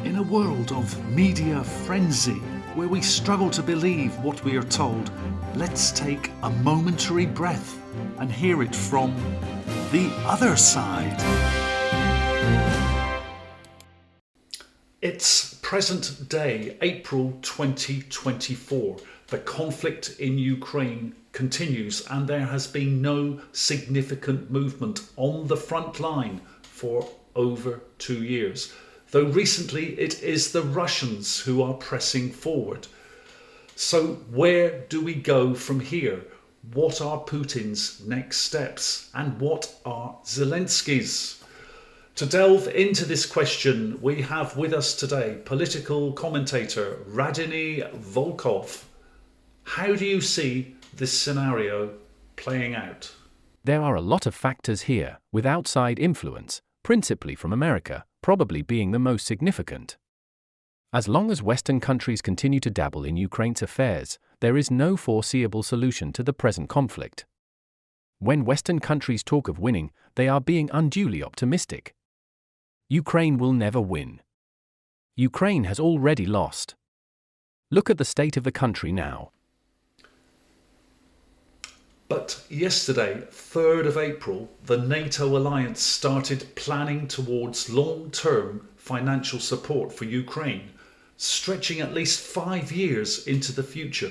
In a world of media frenzy, where we struggle to believe what we are told, let's take a momentary breath and hear it from the other side. It's present day, April 2024. The conflict in Ukraine continues and there has been no significant movement on the front line for over 2 years. Though recently it is the Russians who are pressing forward. So where do we go from here? What are Putin's next steps? And what are Zelensky's? To delve into this question, we have with us today political commentator Radiny Volkov. How do you see this scenario playing out? There are a lot of factors here, with outside influence, principally from America, probably being the most significant. As long as Western countries continue to dabble in Ukraine's affairs, there is no foreseeable solution to the present conflict. When Western countries talk of winning, they are being unduly optimistic. Ukraine will never win. Ukraine has already lost. Look at the state of the country now. But yesterday, 3rd of April, the NATO alliance started planning towards long-term financial support for Ukraine, stretching at least 5 years into the future,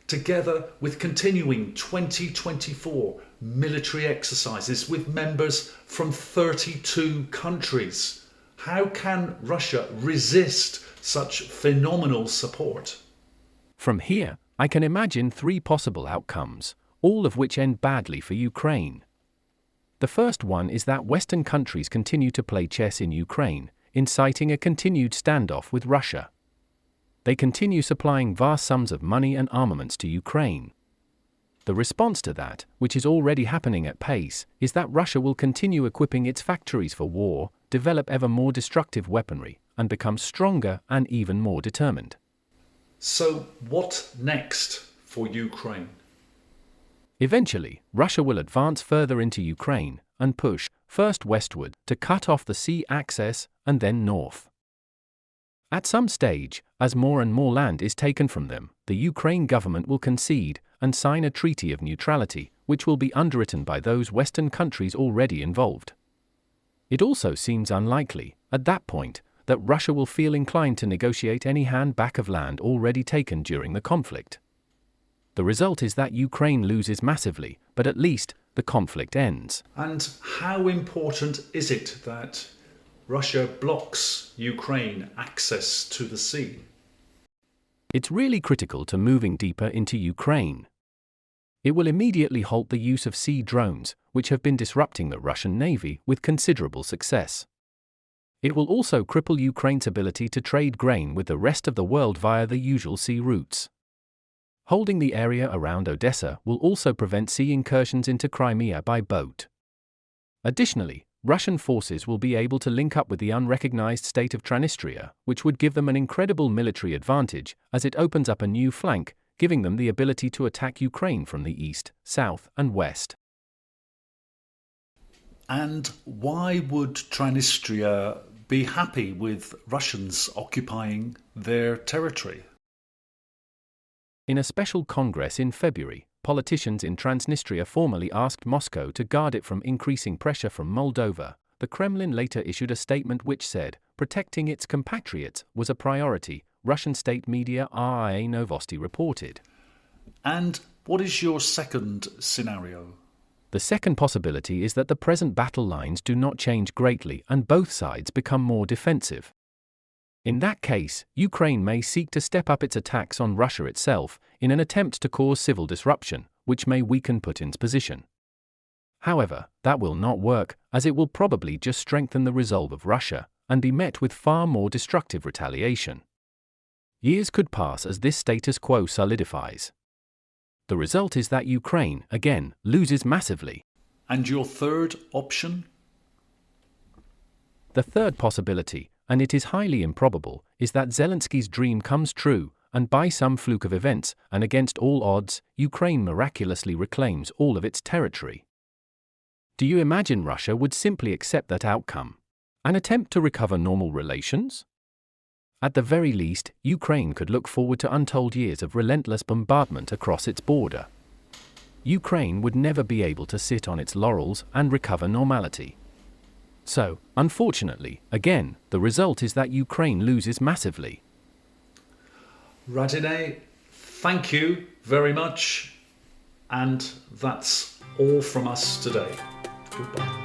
together with continuing 2024 military exercises with members from 32 countries. How can Russia resist such phenomenal support? From here, I can imagine 3 possible outcomes, all of which end badly for Ukraine. The first one is that Western countries continue to play chess in Ukraine, inciting a continued standoff with Russia. They continue supplying vast sums of money and armaments to Ukraine. The response to that, which is already happening at pace, is that Russia will continue equipping its factories for war, develop ever more destructive weaponry, and become stronger and even more determined. So what next for Ukraine? Eventually, Russia will advance further into Ukraine and push, first westward, to cut off the sea access and then north. At some stage, as more and more land is taken from them, the Ukraine government will concede and sign a treaty of neutrality, which will be underwritten by those Western countries already involved. It also seems unlikely, at that point, that Russia will feel inclined to negotiate any hand back of land already taken during the conflict. The result is that Ukraine loses massively, but at least the conflict ends. And how important is it that Russia blocks Ukraine access to the sea? It's really critical to moving deeper into Ukraine. It will immediately halt the use of sea drones, which have been disrupting the Russian Navy with considerable success. It will also cripple Ukraine's ability to trade grain with the rest of the world via the usual sea routes. Holding the area around Odessa will also prevent sea incursions into Crimea by boat. Additionally, Russian forces will be able to link up with the unrecognized state of Transnistria, which would give them an incredible military advantage as it opens up a new flank, giving them the ability to attack Ukraine from the east, south, and west. And why would Transnistria be happy with Russians occupying their territory? In a special congress in February, politicians in Transnistria formally asked Moscow to guard it from increasing pressure from Moldova. The Kremlin later issued a statement which said, protecting its compatriots was a priority, Russian state media RIA Novosti reported. And what is your second scenario? The second possibility is that the present battle lines do not change greatly and both sides become more defensive. In that case, Ukraine may seek to step up its attacks on Russia itself in an attempt to cause civil disruption, which may weaken Putin's position. However, that will not work, as it will probably just strengthen the resolve of Russia and be met with far more destructive retaliation. Years could pass as this status quo solidifies. The result is that Ukraine, again, loses massively. And your third option? The third possibility, and it is highly improbable, is that Zelensky's dream comes true, and by some fluke of events, and against all odds, Ukraine miraculously reclaims all of its territory. Do you imagine Russia would simply accept that outcome? An attempt to recover normal relations? At the very least, Ukraine could look forward to untold years of relentless bombardment across its border. Ukraine would never be able to sit on its laurels and recover normality. So, unfortunately, again, the result is that Ukraine loses massively. Radiny, thank you very much. And that's all from us today. Goodbye.